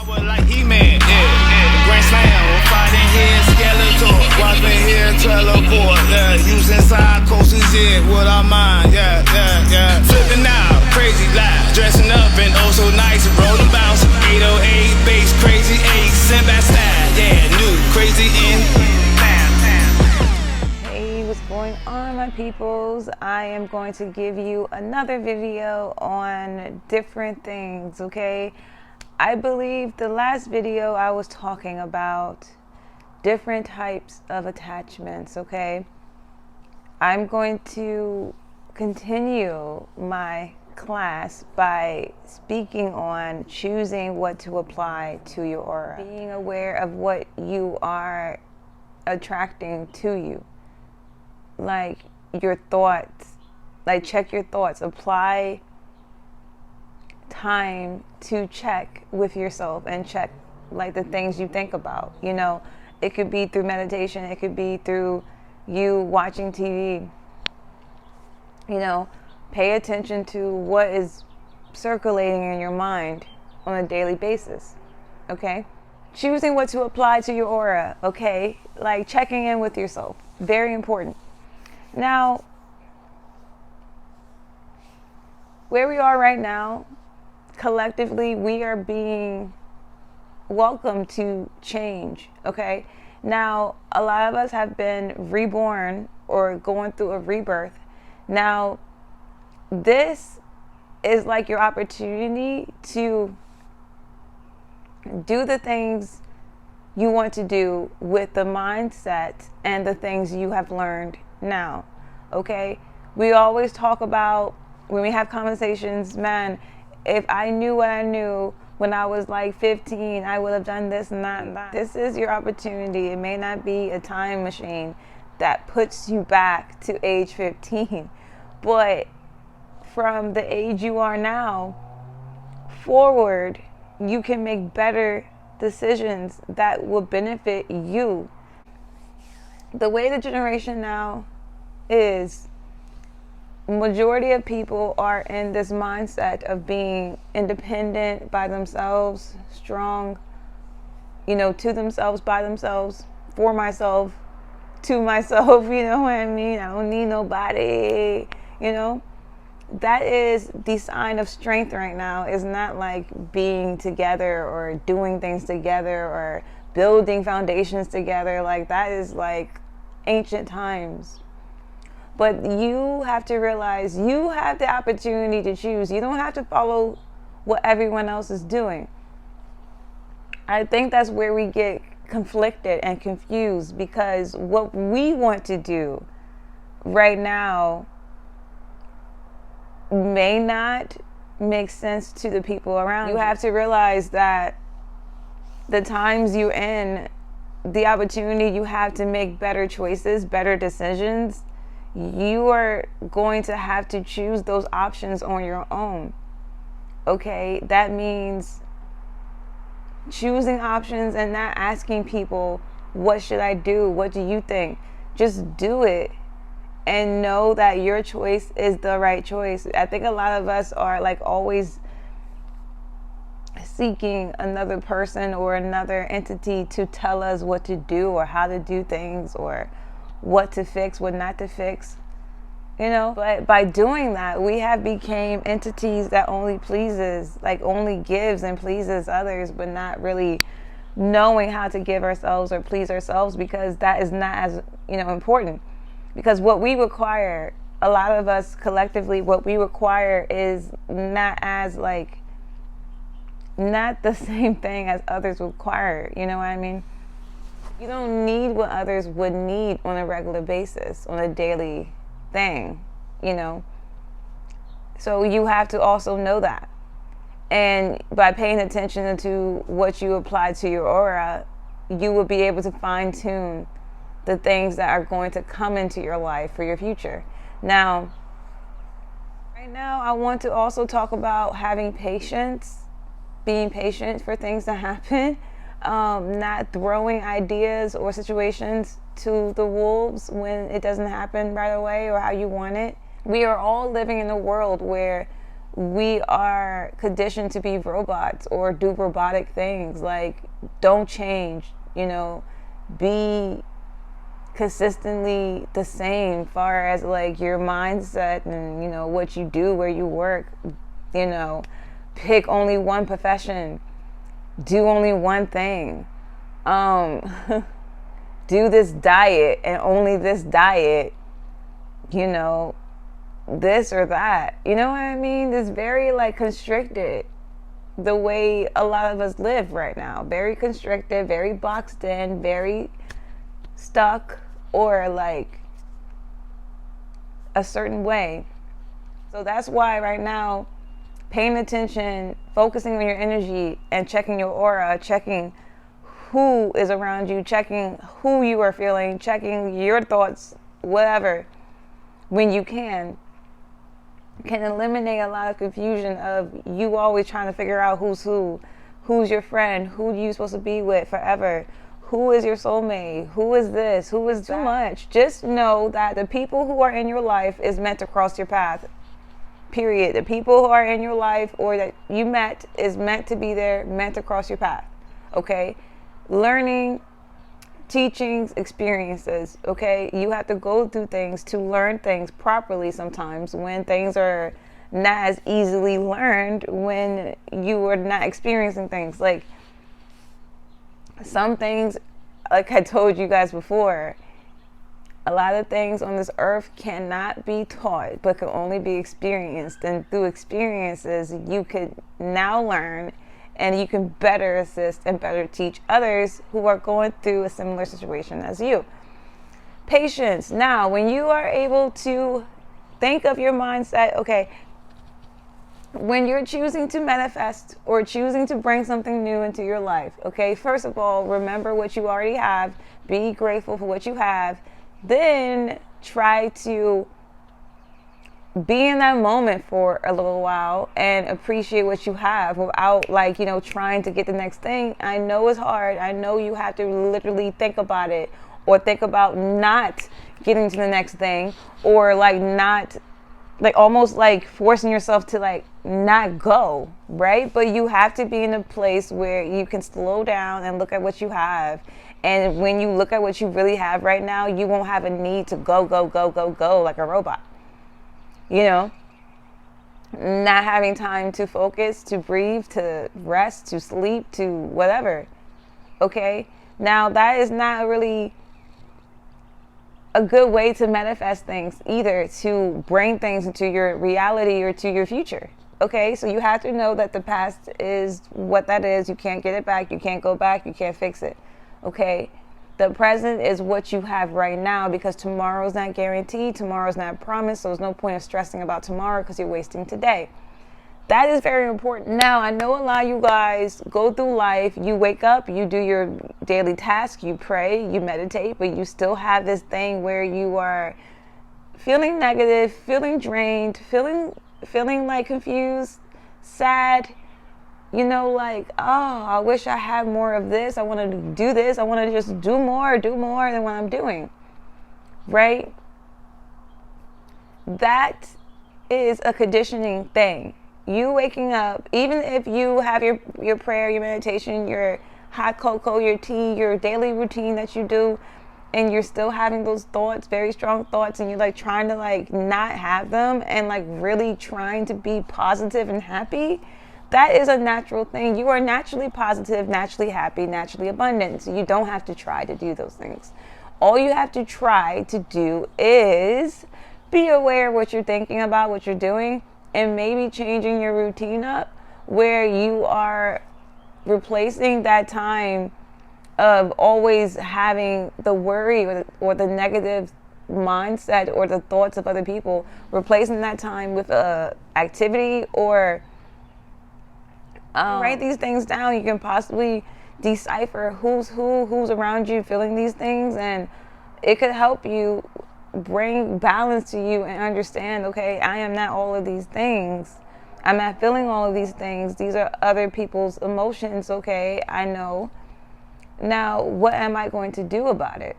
Power like He-Man, Grand Slam, fighting here, Skeletor. Watch me here, teleport, using side coasters, with our mind, Flipping out, crazy live, dressing up and oh so nice, rolling bounce, 808 bass, crazy 8, send back style, new, crazy in. Hey, what's going on, my peoples? I am going to give you another video on different things, okay? I believe the last video I was talking about different types of attachments, okay? I'm going to continue my class by speaking on choosing what to apply to your aura, being aware of what you are attracting to you, like your thoughts, like check your thoughts, apply time to check with yourself and check like the things you think about. You know, it could be through meditation, it could be through you watching TV. You know, pay attention to what is circulating in your mind on a daily basis, okay? Choosing what to apply to your aura, okay? Like checking in with yourself, very important. Now, where we are right now, collectively, we are being welcomed to change, okay? Now, a lot of us have been reborn or going through a rebirth. Now, this is like your opportunity to do the things you want to do with the mindset and the things you have learned now, okay? We always talk about, when we have conversations, man, if I knew what I knew when I was like 15, I would have done this and that and that. This is your opportunity. It may not be a time machine that puts you back to age 15, but from the age you are now forward, you can make better decisions that will benefit you. The way the generation now is, majority of people are in this mindset of being independent by themselves, strong, you know, to themselves, by themselves, for myself, to myself, you know what I mean? I don't need nobody, you know? That is the sign of strength right now. Is not like being together or doing things together or building foundations together. Like that is like ancient times. But you have to realize you have the opportunity to choose. You don't have to follow what everyone else is doing. I think that's where we get conflicted and confused, because what we want to do right now may not make sense to the people around you. You have to realize that the times you're in, the opportunity you have to make better choices, better decisions, you are going to have to choose those options on your own, okay? That means choosing options and not asking people, what should I do? What do you think? Just do it and know that your choice is the right choice. I think a lot of us are like always seeking another person or another entity to tell us what to do or how to do things or what to fix, what not to fix, you know? But by doing that, we have became entities that only pleases, like only gives and pleases others, but not really knowing how to give ourselves or please ourselves, because that is not as, you know, important. Because what we require, a lot of us collectively, what we require is not as like, not the same thing as others require, you know what I mean? You don't need what others would need on a regular basis, on a daily thing, you know? So you have to also know that. And by paying attention to what you apply to your aura, you will be able to fine-tune the things that are going to come into your life for your future. Now, right now, I want to also talk about having patience, being patient for things to happen. Not throwing ideas or situations to the wolves when it doesn't happen right away or how you want it. We are all living in a world where we are conditioned to be robots or do robotic things. Like, don't change, be consistently the same far as like your mindset and what you do, where you work. Pick only one profession, do only one thing, do this diet and only this diet, this or that. You know what I mean? It's very like constricted, the way a lot of us live right now. Very constricted, very boxed in, very stuck, or like a certain way. So that's why right now, paying attention, focusing on your energy, and checking your aura, checking who is around you, checking who you are feeling, checking your thoughts, whatever, when you can eliminate a lot of confusion of you always trying to figure out who's your friend, who you supposed to be with forever, who is your soulmate, who is this, who is that. Too much. Just know that the people who are in your life is meant to cross your path. Period. The people who are in your life or that you met is meant to be there, meant to cross your path. Okay? Learning, teachings, experiences. Okay? You have to go through things to learn things properly sometimes when things are not as easily learned when you are not experiencing things. Like, some things, like I told you guys before, a lot of things on this earth cannot be taught, but can only be experienced. And through experiences, you could now learn, and you can better assist and better teach others who are going through a similar situation as you. Patience. Now, when you are able to think of your mindset, okay, when you're choosing to manifest or choosing to bring something new into your life, okay, first of all, remember what you already have. Be grateful for what you have. Then try to be in that moment for a little while and appreciate what you have without trying to get the next thing. I know it's hard. I know you have to literally think about it, or think about not getting to the next thing, or not almost forcing yourself to not go, right? But you have to be in a place where you can slow down and look at what you have. And when you look at what you really have right now, you won't have a need to go like a robot. Not having time to focus, to breathe, to rest, to sleep, to whatever. Okay? Now, that is not really a good way to manifest things either, to bring things into your reality or to your future. Okay? So you have to know that the past is what that is. You can't get it back. You can't go back. You can't fix it. Okay? The present is what you have right now, because tomorrow's not guaranteed. Tomorrow's not promised. So there's no point of stressing about tomorrow because you're wasting today. That is very important. Now, I know a lot of you guys go through life. You wake up, you do your daily tasks, you pray, you meditate, but you still have this thing where you are feeling negative, feeling drained, feeling confused, sad. I wish I had more of this. I want to do this. I want to just do more than what I'm doing. Right? That is a conditioning thing. You waking up, even if you have your prayer, your meditation, your hot cocoa, your tea, your daily routine that you do, and you're still having those thoughts, very strong thoughts, and you're trying to not have them, and really trying to be positive and happy, that is a natural thing. You are naturally positive, naturally happy, naturally abundant. So you don't have to try to do those things. All you have to try to do is be aware of what you're thinking about, what you're doing, and maybe changing your routine up where you are replacing that time of always having the worry or the negative mindset or the thoughts of other people, replacing that time with a activity or write these things down. You can possibly decipher who's around you feeling these things, and it could help you bring balance to you and understand, okay, I am not all of these things. I'm not feeling all of these things. These are other people's emotions, okay? I know. Now, what am I going to do about it?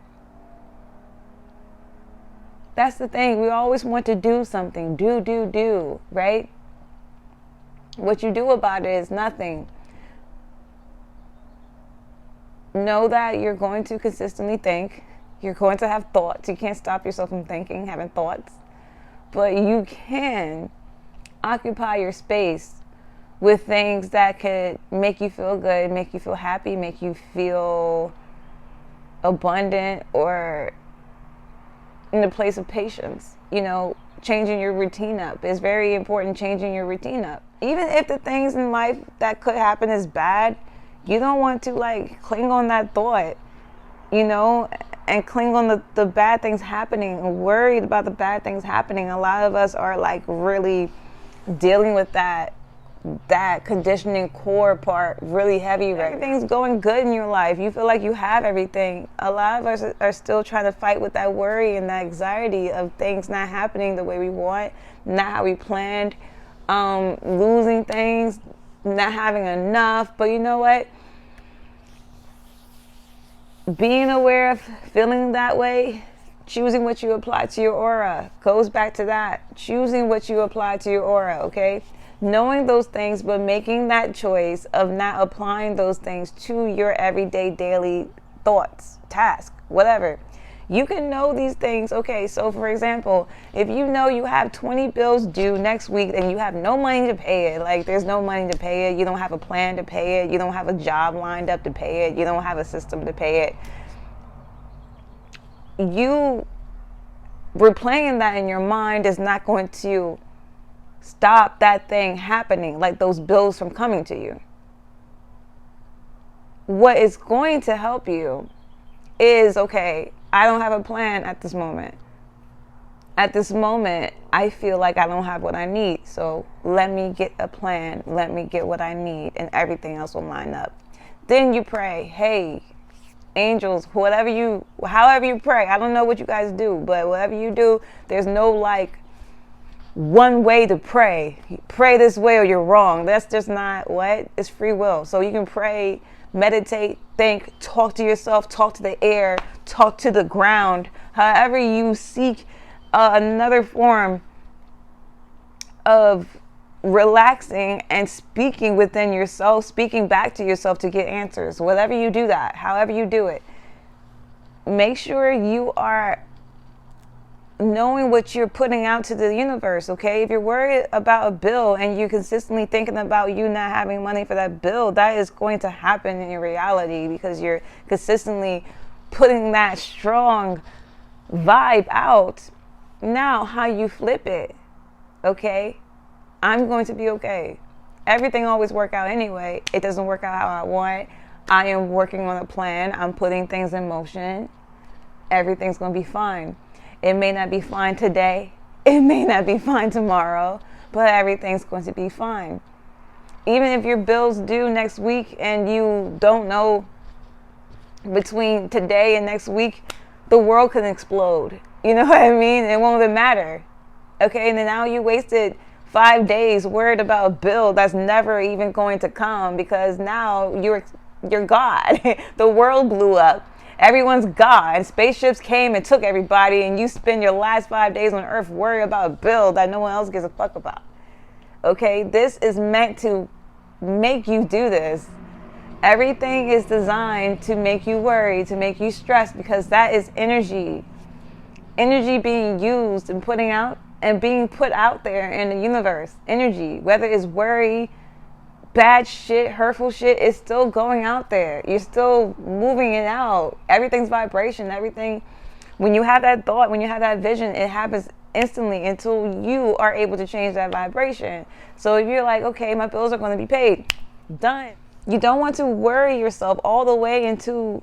That's the thing. We always want to do something. Do, right? What you do about it is nothing. Know that you're going to consistently think. You're going to have thoughts. You can't stop yourself from thinking, having thoughts. But you can occupy your space with things that could make you feel good, make you feel happy, make you feel abundant, or in the place of patience. You know, changing your routine up is very important. Changing your routine up, even if the things in life that could happen is bad, you don't want to like cling on that thought, you know, and cling on the bad things happening and worried about the bad things happening. A lot of us are like really dealing with that conditioning core part really heavy. Right? Everything's going good in your life. You feel like you have everything. A lot of us are still trying to fight with that worry and that anxiety of things not happening the way we want, not how we planned, losing things, not having enough. But you know what? Being aware of feeling that way, choosing what you apply to your aura, goes back to that. Choosing what you apply to your aura, okay? Knowing those things, but making that choice of not applying those things to your everyday, daily thoughts, task, whatever. You can know these things. Okay, so for example, if you know you have 20 bills due next week and you have no money to pay it, like there's no money to pay it, you don't have a plan to pay it, you don't have a job lined up to pay it, you don't have a system to pay it, you replaying that in your mind is not going to stop that thing happening, like those bills from coming to you. What is going to help you is, okay, I don't have a plan at this moment. At this moment, I feel like I don't have what I need. So let me get a plan. Let me get what I need, and everything else will line up. Then you pray, hey, angels, however you pray. I don't know what you guys do, but whatever you do, there's no like one way to pray. Pray this way or you're wrong. That's just not what. It's free will. So you can pray, meditate, think, talk to yourself, talk to the air, talk to the ground. However you seek another form of relaxing and speaking within yourself, speaking back to yourself to get answers. Whatever you do that, however you do it, make sure you are knowing what you're putting out to the universe, okay? If you're worried about a bill and you're consistently thinking about you not having money for that bill, that is going to happen in your reality because you're consistently putting that strong vibe out. Now, how you flip it, okay? I'm going to be okay. Everything always works out anyway. It doesn't work out how I want. I am working on a plan. I'm putting things in motion. Everything's going to be fine. It may not be fine today. It may not be fine tomorrow, but everything's going to be fine. Even if your bill's due next week and you don't know between today and next week, the world can explode. You know what I mean? It won't even matter. Okay, and then now you wasted 5 days worried about a bill that's never even going to come because now you're God. The world blew up. Everyone's gone. Spaceships came and took everybody, and you spend your last 5 days on Earth worried about a bill that no one else gives a fuck about. Okay, this is meant to make you do this. Everything is designed to make you worry, to make you stress, because that is energy. Energy being used and putting out and being put out there in the universe. Energy, whether it's worry, bad shit, hurtful shit, is still going out there. You're still moving it out. Everything's vibration. Everything, when you have that thought, when you have that vision, it happens instantly until you are able to change that vibration. So if you're like, okay, my bills are going to be paid, done. You don't want to worry yourself all the way into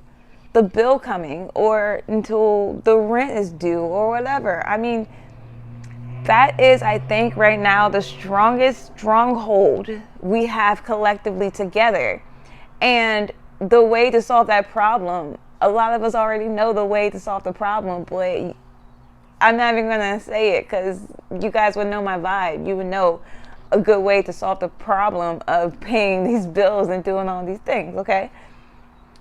the bill coming or until the rent is due or whatever. I mean, that is, I think, right now the strongest stronghold we have collectively together. And the way to solve that problem, a lot of us already know the way to solve the problem, but I'm not even going to say it because you guys would know my vibe. You would know a good way to solve the problem of paying these bills and doing all these things, okay?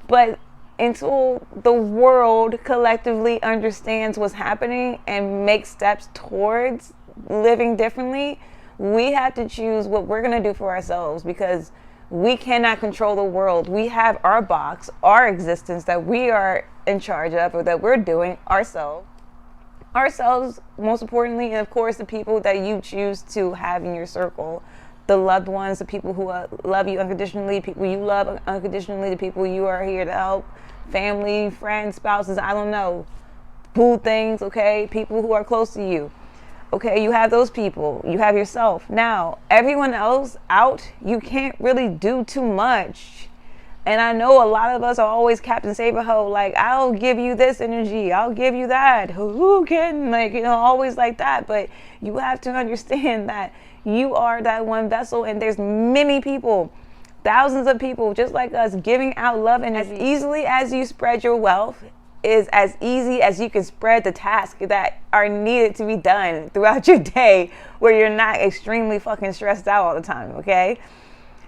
But until the world collectively understands what's happening and makes steps towards living differently, We have to choose what we're going to do for ourselves, because we cannot control the world. We have our box, our existence that we are in charge of, or that we're doing ourselves. Ourselves, most importantly, and of course the people that you choose to have in your circle, the loved ones, the people who love you unconditionally, people you love unconditionally, the people you are here to help, family, friends, spouses, I don't know, boo things, okay, people who are close to you. Okay, you have those people, you have yourself. Now, everyone else out, you can't really do too much. And I know a lot of us are always Captain Save-A-Ho, like, I'll give you this energy, I'll give you that. Who can, like, you know, always like that. But you have to understand that you are that one vessel, and there's many people, thousands of people just like us, giving out love. And as easily as you spread your wealth is as easy as you can spread the tasks that are needed to be done throughout your day, where you're not extremely fucking stressed out all the time, okay?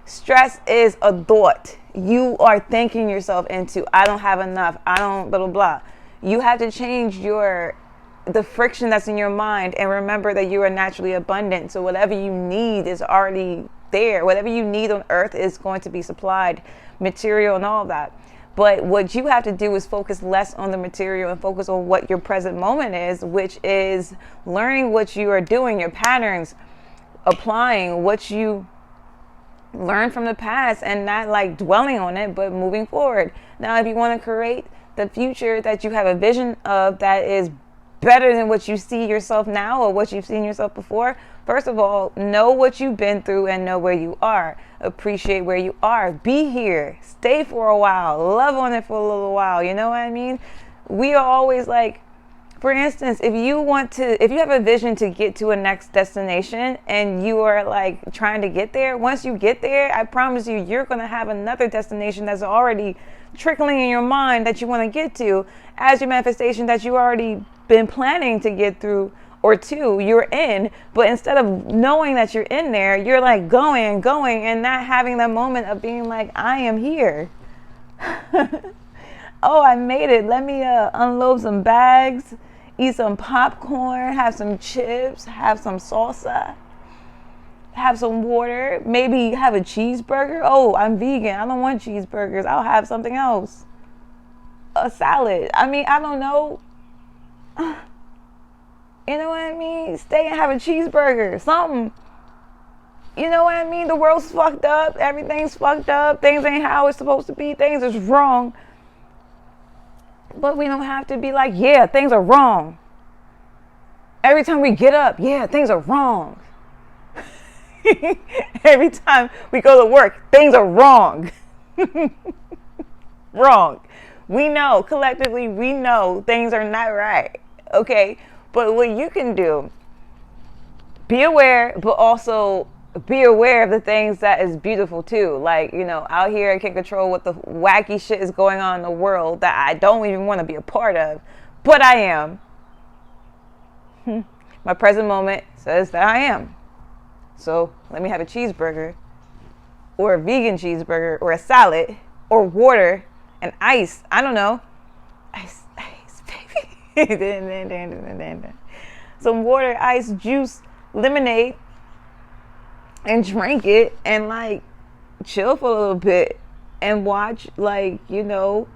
Stress is a thought. You are thinking yourself into, I don't have enough, I don't blah, blah, blah. You have to change the friction that's in your mind, and remember that you are naturally abundant. So whatever you need is already there. Whatever you need on earth is going to be supplied, material and all of that. But what you have to do is focus less on the material and focus on what your present moment is, which is learning what you are doing, your patterns, applying what you learn from the past, and not like dwelling on it, but moving forward. Now, if you want to create the future that you have a vision of that is better than what you see yourself now or what you've seen yourself before, first of all, know what you've been through and know where you are. Appreciate where you are. Be here. Stay for a while. Love on it for a little while. You know what I mean? We are always like, for instance, if you have a vision to get to a next destination and you are like trying to get there, once you get there, I promise you, you're going to have another destination that's already trickling in your mind that you want to get to as your manifestation that you already been planning to get through or to, you're in. But instead of knowing that you're in there, you're like going and not having that moment of being like, I am here. Oh, I made it. Let me unload some bags, eat some popcorn, have some chips, have some salsa, have some water, maybe have a cheeseburger. Oh, I'm vegan. I don't want cheeseburgers. I'll have something else. A salad. I mean, I don't know. You know what I mean? Stay and have a cheeseburger. Something. You know what I mean? The world's fucked up. Everything's fucked up. Things ain't how it's supposed to be. Things is wrong. But we don't have to be like, yeah, things are wrong. Every time we get up, yeah, things are wrong. Every time we go to work, things are wrong. Wrong. We know, collectively, we know things are not right. Okay? But what you can do, be aware, but also be aware of the things that is beautiful too. Like, you know, out here I can't control what the wacky shit is going on in the world that I don't even want to be a part of, but I am. My present moment says that I am. So let me have a cheeseburger, or a vegan cheeseburger, or a salad, or water and ice. I don't know. Ice, baby. Some water, ice, juice, lemonade, and drink it and like chill for a little bit and watch, like, you know,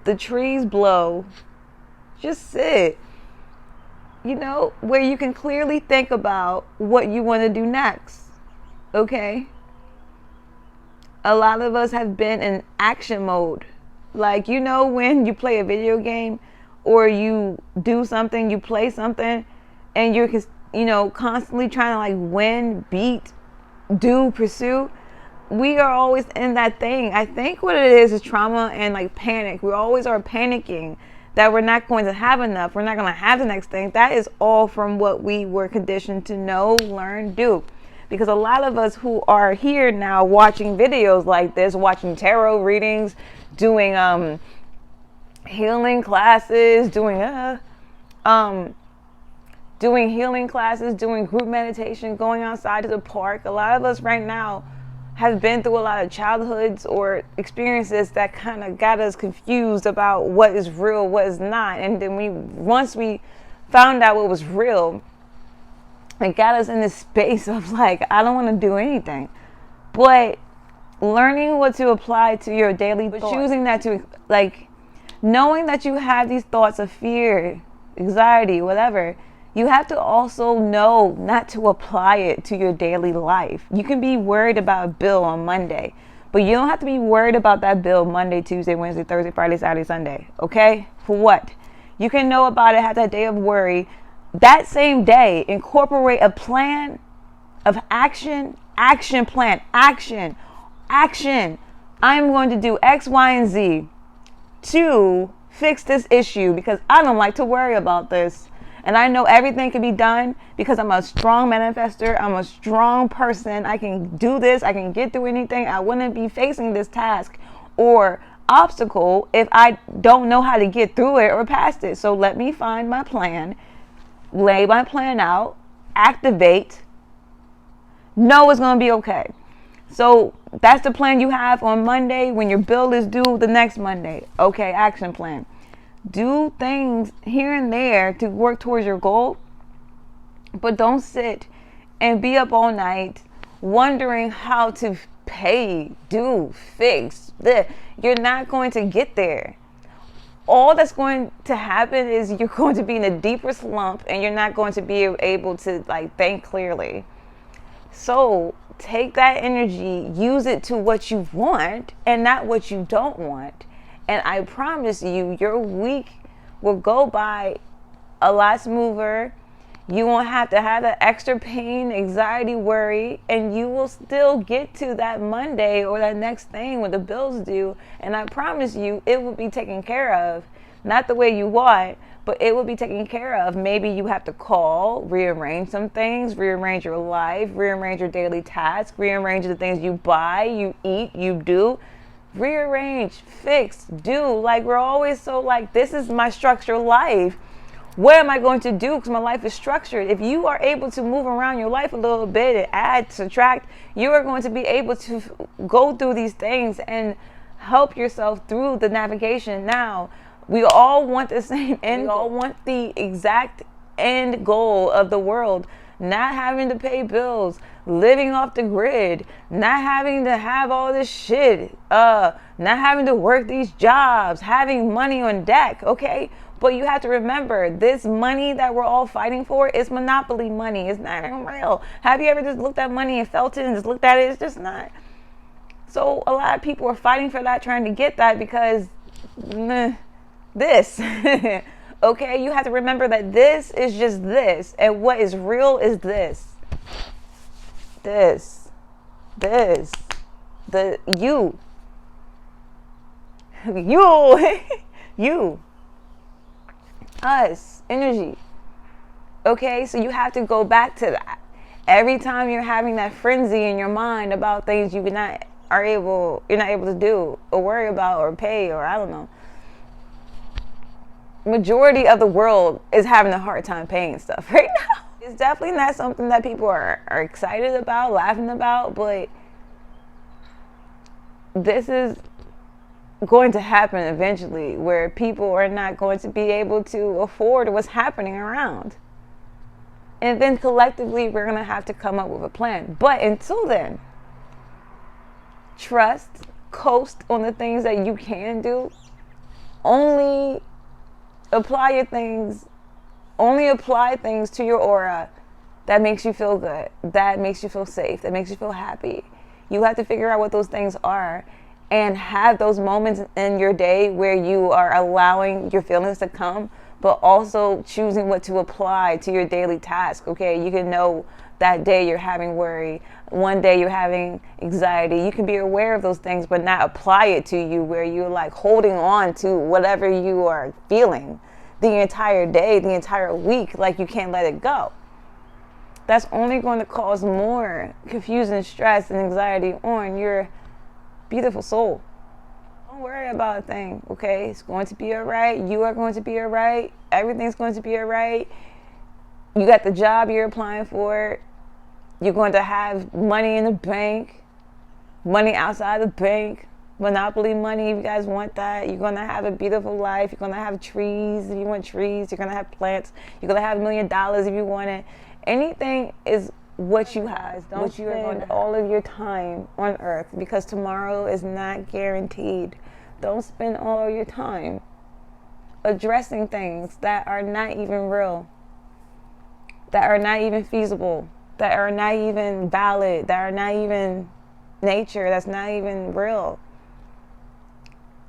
the trees blow. Just sit, you know, where you can clearly think about what you want to do next. Okay? A lot of us have been in action mode. Like, you know, when you play a video game or you do something, you play something, and you're, you know, constantly trying to like win, beat, do, pursue. We are always in that thing. I think what it is trauma and like panic. We always are panicking that we're not going to have enough. We're not going to have the next thing. That is all from what we were conditioned to know, learn, do. Because a lot of us who are here now watching videos like this, watching tarot readings, doing healing classes, doing healing classes, doing group meditation, going outside to the park. A lot of us right now have been through a lot of childhoods or experiences that kind of got us confused about what is real, what is not. And then once we found out what was real, It got us in this space of like, I don't want to do anything. But learning what to apply to your daily thoughts, choosing that to, like, knowing that you have these thoughts of fear, anxiety, whatever, you have to also know not to apply it to your daily life. You can be worried about a bill on Monday, but you don't have to be worried about that bill Monday, Tuesday, Wednesday, Thursday, Friday, Saturday, Sunday. Okay? For what? You can know about it, have that day of worry. That same day, incorporate a plan of action plan, action. I'm going to do X, Y, and Z to fix this issue because I don't like to worry about this. And I know everything can be done because I'm a strong manifester. I'm a strong person. I can do this. I can get through anything. I wouldn't be facing this task or obstacle if I don't know how to get through it or past it. So let me find my plan, lay my plan out, activate, know it's going to be okay. So that's the plan you have on Monday when your bill is due the next Monday. Okay, action plan. Do things here and there to work towards your goal, but don't sit and be up all night wondering how to pay, do, fix. You're not going to get there. All that's going to happen is you're going to be in a deeper slump and you're not going to be able to like think clearly. So take that energy, use it to what you want and not what you don't want. And I promise you, your week will go by a lot smoother. You won't have to have that extra pain, anxiety, worry, and you will still get to that Monday or that next thing when the bills due. And I promise you, it will be taken care of. Not the way you want, but it will be taken care of. Maybe you have to call, rearrange some things, rearrange your life, rearrange your daily tasks, rearrange the things you buy, you eat, you do. Rearrange, fix, do. Like, we're always so like, this is my structured life. What am I going to do? Because my life is structured. If you are able to move around your life a little bit and add, subtract, you are going to be able to go through these things and help yourself through the navigation. Now, we all want the same end. We all want the exact end goal of the world. Not having to pay bills, living off the grid, not having to have all this shit, not having to work these jobs, having money on deck, okay? But you have to remember, this money that we're all fighting for is monopoly money. It's not real. Have you ever just looked at money and felt it and just looked at it? It's just not. So a lot of people are fighting for that, trying to get that because this. Okay, you have to remember that this is just this, and what is real is this. The you, us, energy. Okay, so you have to go back to that. Every time you're having that frenzy in your mind about things you're not able to do or worry about or pay or I don't know. Majority of the world is having a hard time paying stuff right now. It's definitely not something that people are excited about, laughing about, but this is going to happen eventually where people are not going to be able to afford what's happening around. And then collectively, we're going to have to come up with a plan. But until then, trust, coast on the things that you can do. Only apply things to your aura that makes you feel good, that makes you feel safe, that makes you feel happy. You have to figure out what those things are and have those moments in your day where you are allowing your feelings to come, but also choosing what to apply to your daily task. Okay, you can know that day you're having worry, one day you're having anxiety. You can be aware of those things, but not apply it to you where you're like holding on to whatever you are feeling the entire day, the entire week, like you can't let it go. That's only going to cause more confusion, stress, and anxiety on your beautiful soul. Don't worry about a thing, okay? It's going to be all right. You are going to be all right. Everything's going to be all right. You got the job you're applying for. You're going to have money in the bank, money outside the bank, monopoly money if you guys want that. You're going to have a beautiful life. You're going to have trees if you want trees. You're going to have plants. You're going to have $1 million if you want it. Anything is what you have, what you are going to all of your time on earth, because tomorrow is not guaranteed. Don't spend all of your time addressing things that are not even real, that are not even feasible, that are not even valid, that are not even nature, that's not even real.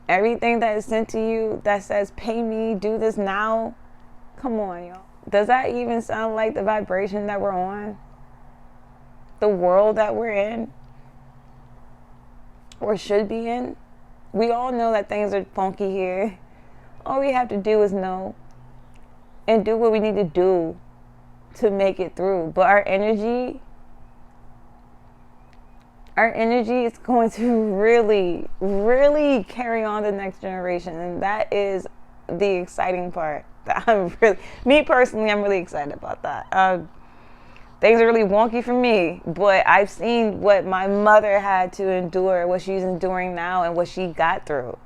Everything that is sent to you that says, pay me, do this now, come on, y'all. Does that even sound like the vibration that we're on? The world that we're in? Or should be in? We all know that things are funky here. All we have to do is know and do what we need to do to make it through. But our energy is going to really, really carry on the next generation. And that is the exciting part. Me personally, I'm really excited about that. Things are really wonky for me, but I've seen what my mother had to endure, what she's enduring now, and what she got through.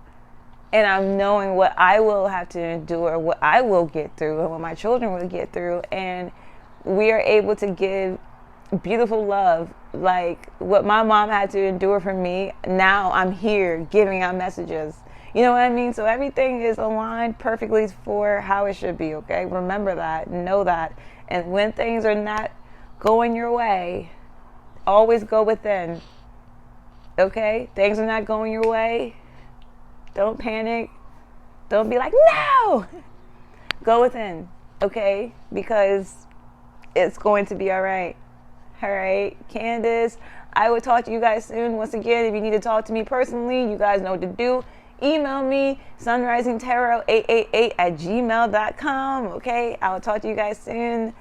And I'm knowing what I will have to endure, what I will get through, and what my children will get through. And we are able to give beautiful love, like what my mom had to endure for me. Now I'm here giving out messages. You know what I mean? So everything is aligned perfectly for how it should be, okay? Remember that, know that. And when things are not going your way, always go within, okay? Things are not going your way, don't panic. Don't be like, no! Go within, okay? Because it's going to be all right. All right, Candace, I will talk to you guys soon. Once again, if you need to talk to me personally, you guys know what to do. Email me, sunrisingtarot888@gmail.com, okay? I will talk to you guys soon.